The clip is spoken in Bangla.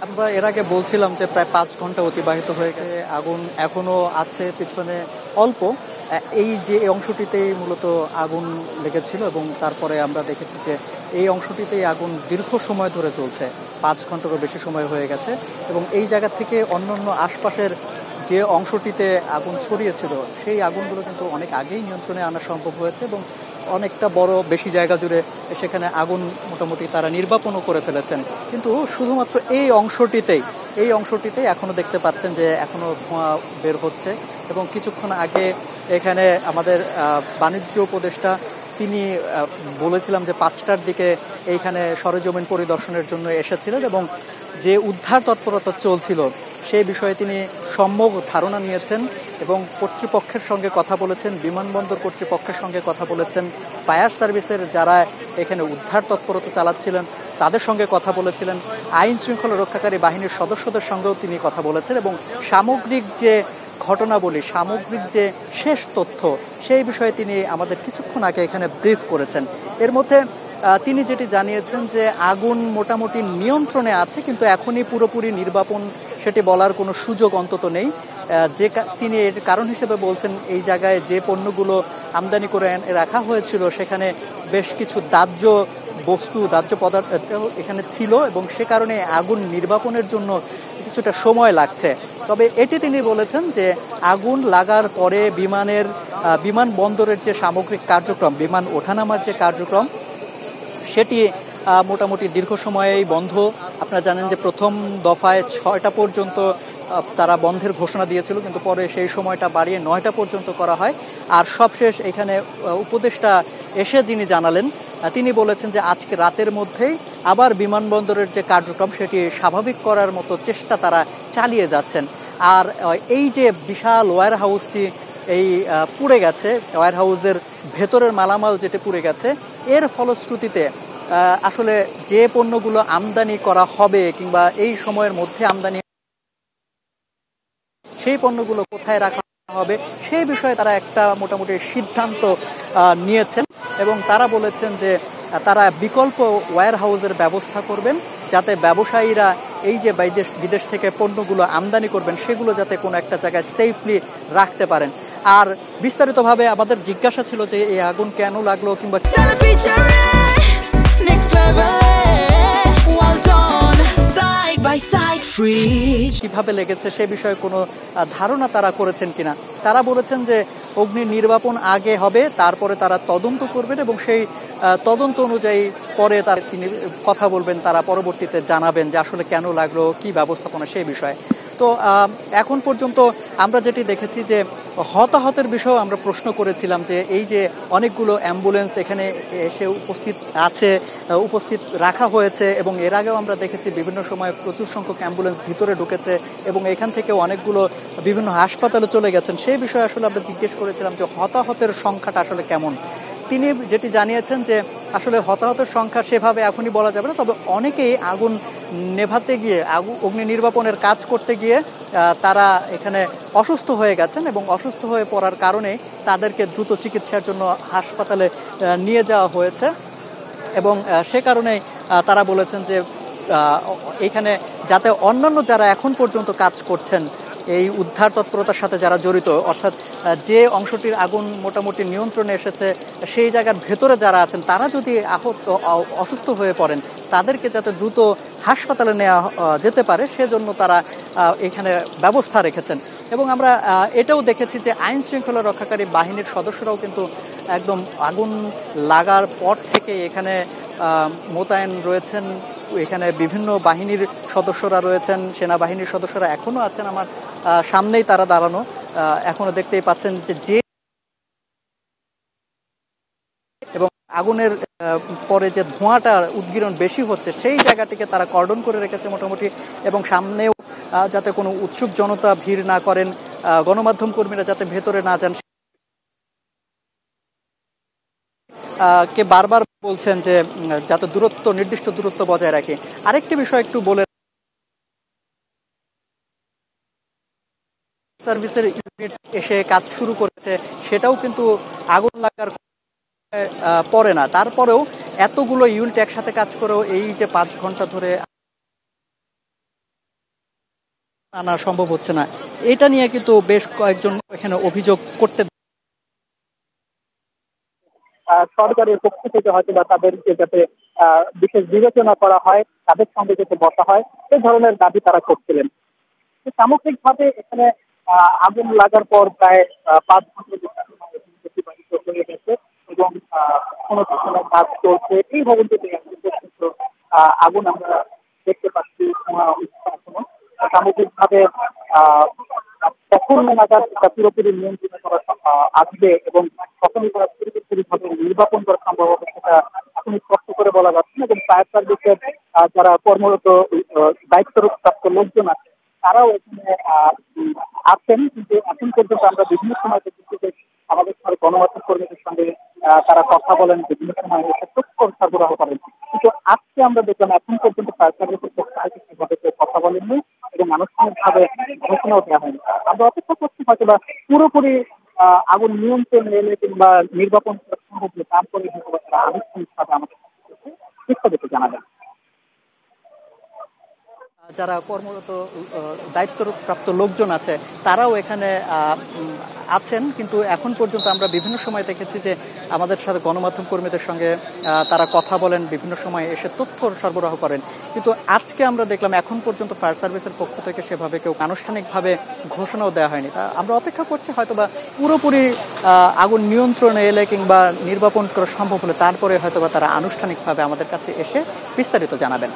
আমরা এর আগে বলছিলাম যে প্রায় 5 ঘন্টা অতিবাহিত হয়ে গেছে, আগুন এখনো আছে পিছনে অল্প। এই যে এই অংশটিতেই মূলত আগুন লেগেছিল এবং তারপরে আমরা দেখেছি যে এই অংশটিতেই আগুন দীর্ঘ সময় ধরে চলছে, 5 ঘন্টারও বেশি সময় হয়ে গেছে। এবং এই জায়গা থেকে অন্যান্য আশপাশের যে অংশটিতে আগুন ছড়িয়েছিল সেই আগুনগুলো কিন্তু অনেক আগেই নিয়ন্ত্রণে আনা সম্ভব হয়েছে এবং অনেকটা বড় বেশি জায়গা জুড়ে সেখানে আগুন মোটামুটি তারা নির্বাপনও করে ফেলেছেন। কিন্তু শুধুমাত্র এই অংশটিতেই এখনো দেখতে পাচ্ছেন যে এখনো ধোঁয়া বের হচ্ছে। এবং কিছুক্ষণ আগে এখানে আমাদের বাণিজ্য উপদেষ্টা তিনি বলেছিলাম যে 5টার দিকে এইখানে সরেজমিন পরিদর্শনের জন্য এসেছিলেন এবং যে উদ্ধার তৎপরতা চলছিল সেই বিষয়ে তিনি সম্যক ধারণা নিয়েছেন এবং কর্তৃপক্ষের সঙ্গে কথা বলেছেন, বিমানবন্দর কর্তৃপক্ষের সঙ্গে কথা বলেছেন, ফায়ার সার্ভিসের যারা এখানে উদ্ধার তৎপরতা চালাচ্ছিলেন তাদের সঙ্গে কথা বলেছিলেন, আইন শৃঙ্খলা রক্ষাকারী বাহিনীর সদস্যদের সঙ্গেও তিনি কথা বলেছেন এবং সামগ্রিক যে ঘটনাবলী, সামগ্রিক যে শেষ তথ্য সেই বিষয়ে তিনি আমাদের কিছুক্ষণ আগে এখানে ব্রিফ করেছেন। এর মধ্যে তিনি যেটি জানিয়েছেন যে আগুন মোটামুটি নিয়ন্ত্রণে আছে, কিন্তু এখনই পুরোপুরি নির্বাপন সেটি বলার কোনো সুযোগ অন্তত নেই। তিনি এর কারণ হিসেবে বলছেন এই জায়গায় যে পণ্যগুলো আমদানি করে রাখা হয়েছিল সেখানে বেশ কিছু দাহ্য পদার্থ এখানে ছিল এবং সে কারণে আগুন নির্বাপনের জন্য কিছুটা সময় লাগছে। তবে এটি তিনি বলেছেন যে আগুন লাগার পরে বিমানবন্দরের যে সামগ্রিক কার্যক্রম, বিমান ওঠানামার যে কার্যক্রম সেটি মোটামুটি দীর্ঘ সময়েই বন্ধ। আপনারা জানেন যে প্রথম দফায় 6টা পর্যন্ত তারা বন্ধের ঘোষণা দিয়েছিল, কিন্তু পরে সেই সময়টা বাড়িয়ে 9টা পর্যন্ত করা হয়। আর সবশেষ এখানে উপদেষ্টা এসে যিনি জানালেন, তিনি বলেছেন যে আজকে রাতের মধ্যেই আবার বিমানবন্দরের যে কার্যক্রম সেটি স্বাভাবিক করার মতো চেষ্টা তারা চালিয়ে যাচ্ছেন। আর এই যে বিশাল ওয়্যার হাউসটি এই পুড়ে গেছে, ওয়্যার হাউসের ভেতরের মালামাল যেটি পুড়ে গেছে, এর ফলশ্রুতিতে আসলে যে পণ্যগুলো আমদানি করা হবে কিংবা এই সময়ের মধ্যে আমদানি সেই পণ্যগুলো কোথায় রাখা হবে সেই বিষয়ে তারা একটা মোটামুটি সিদ্ধান্ত নিয়েছেন এবং তারা বলেছেন যে তারা বিকল্প ওয়্যার হাউসের ব্যবস্থা করবেন যাতে ব্যবসায়ীরা এই যে বিদেশ থেকে পণ্যগুলো আমদানি করবেন সেগুলো যাতে কোনো একটা জায়গায় সেফলি রাখতে পারেন। আর বিস্তারিতভাবে আমাদের জিজ্ঞাসা ছিল যে এই আগুন কেন লাগলো কিংবা কিভাবে লেগেছে সে বিষয়ে কোনো ধারণা তারা করেছেন কিনা। তারা বলেছেন যে অগ্নি নির্বাপন আগে হবে, তারপরে তারা তদন্ত করবেন এবং সেই তদন্ত অনুযায়ী পরে তিনি কথা বলবেন, তারা পরবর্তীতে জানাবেন যে আসলে কেন লাগলো, কি ব্যবস্থাপনা সেই বিষয়ে। তো এখন পর্যন্ত আমরা যেটি দেখেছি যে হতাহতের বিষয়েও আমরা প্রশ্ন করেছিলাম যে এই যে অনেকগুলো অ্যাম্বুলেন্স এখানে এসে উপস্থিত রাখা হয়েছে এবং এর আগেও আমরা দেখেছি বিভিন্ন সময় প্রচুর সংখ্যক অ্যাম্বুলেন্স ভিতরে ঢুকেছে এবং এখান থেকে অনেকগুলো বিভিন্ন হাসপাতালে চলে গেছেন, সেই বিষয়ে আসলে আমরা জিজ্ঞেস করেছিলাম যে হতাহতের সংখ্যাটা আসলে কেমন। তিনি যেটি জানিয়েছেন যে আসলে হতাহতের সংখ্যা সেভাবে এখনই বলা যাবে না, তবে অনেকেই আগুন নেভাতে গিয়ে অগ্নি নির্বাপনের কাজ করতে গিয়ে তারা এখানে অসুস্থ হয়ে গেছেন এবং অসুস্থ হয়ে পড়ার কারণে তাদেরকে দ্রুত চিকিৎসার জন্য হাসপাতালে নিয়ে যাওয়া হয়েছে এবং সে কারণেই তারা বলেছেন যে এখানে যাতে অন্যান্য যারা এখন পর্যন্ত কাজ করছেন এই উদ্ধার তৎপরতার সাথে যারা জড়িত, অর্থাৎ যে অংশটির আগুন মোটামুটি নিয়ন্ত্রণে এসেছে সেই জায়গার ভেতরে যারা আছেন তারা যদি অসুস্থ হয়ে পড়েন তাদেরকে যাতে দ্রুত হাসপাতালে নেওয়া যেতে পারে সেজন্য তারা এখানে ব্যবস্থা রেখেছেন। এবং আমরা এটাও দেখেছি যে আইন শৃঙ্খলা রক্ষাকারী বাহিনীর সদস্যরাও কিন্তু একদম আগুন লাগার পর থেকে এখানে মোতায়েন রয়েছেন। এখানে বিভিন্ন বাহিনীর সদস্যরা রয়েছেন, সেনাবাহিনীর সদস্যরা এখনো আছেন, আমার সামনেই তারা দাঁড়ানো, এখনো দেখতেই পাচ্ছেন যে এবং আগুনের পরে যে ধোঁয়াটা উদ্গীরণ বেশি হচ্ছে সেই জায়গাটিকে তারা কর্ডন করে রেখেছে মোটামুটি এবং সামনেও যাতে কোনো উৎসুক জনতা ভিড় না করেন, গণমাধ্যম কর্মীরা যাতে ভেতরে না যান কে বারবার বলছেন যে যাতে নির্দিষ্ট দূরত্ব বজায় রাখে। আরেকটি বিষয় একটু বলে, সার্ভিসের ইউনিট এসে কাজ শুরু করেছে, সেটাও কিন্তু আগুন লাগার পরে না, তারপরেও এতগুলো ইউনিট একসাথে কাজ করেও এই যে 5 ঘন্টা ধরে আনা সম্ভব হচ্ছে না। এটা নিয়ে কিন্তু বেশ কয়েকজন এখানে অভিযোগ করতে। সরকারের পক্ষ থেকে হয়তো বা তাদেরকে যাতে বিশেষ বিবেচনা করা হয়, তাদের সঙ্গে যাতে বসা হয়, এই ধরনের দাবি তারা করছিলেন। সামগ্রিক ভাবে এখানে আগুন লাগার পর প্রায় 5 ঘন্টা অতিবাহিত হয়ে গেছে এবং কোনো কোনো কাজ চলছে। এই ভবনটিতে এখন পর্যন্ত আগুন আমরা দেখতে পাচ্ছি এখনো। সামগ্রিক ভাবে কখন নাগাদ পুরোপুরি নিয়ন্ত্রণ করা আসবে এবং কখনই তারা পুরোপুরি ভাবে নির্বাপন করা সম্ভব হবে সেটা এখনই স্পষ্ট করে বলা যাচ্ছে না। এবং ফায়ার সার্ভিসের যারা কর্মরত দায়িত্বপ্রাপ্ত লোকজন আছে তারাও এখানে আছেন, কিন্তু এখন পর্যন্ত আমরা বিভিন্ন সময় দেখেছি যে আমাদের গণমাধ্যম কর্মীদের সঙ্গে তারা কথা বলেন, বিভিন্ন সময় এসে তথ্য সরবরাহ করেন। কিন্তু আজকে আমরা দেখলাম এখন পর্যন্ত ফায়ার সার্ভিসের পক্ষ থেকে সেভাবে কেউ কথা বলেননি এবং আনুষ্ঠানিকভাবে ঘোষণাও দেওয়া হয়নি। আমরা অপেক্ষা করছি হয়তো বা পুরোপুরি আগুন নিয়ন্ত্রণ এলে কিংবা নির্বাপন করা সম্ভব হলে তারপরে হয়তো বা তারা আনুষ্ঠানিকভাবে আমাদের বিস্তারিত জানাবেন। যারা কর্মরত দায়িত্বপ্রাপ্ত লোকজন আছে তারাও এখানে আছেন, কিন্তু এখন পর্যন্ত আমরা বিভিন্ন সময় দেখেছি যে আমাদের সাথে গণমাধ্যম কর্মীদের সঙ্গে তারা কথা বলেন, বিভিন্ন সময় এসে তথ্য সরবরাহ করেন। কিন্তু আজকে আমরা দেখলাম এখন পর্যন্ত ফায়ার সার্ভিসের পক্ষ থেকে সেভাবে কেউ আনুষ্ঠানিকভাবে ঘোষণাও দেওয়া হয়নি। তা আমরা অপেক্ষা করছি হয়তোবা পুরোপুরি আগুন নিয়ন্ত্রণে এলে কিংবা নির্বাপন করা সম্ভব হলে তারপরে হয়তোবা তারা আনুষ্ঠানিকভাবে আমাদের কাছে এসে বিস্তারিত জানাবেন।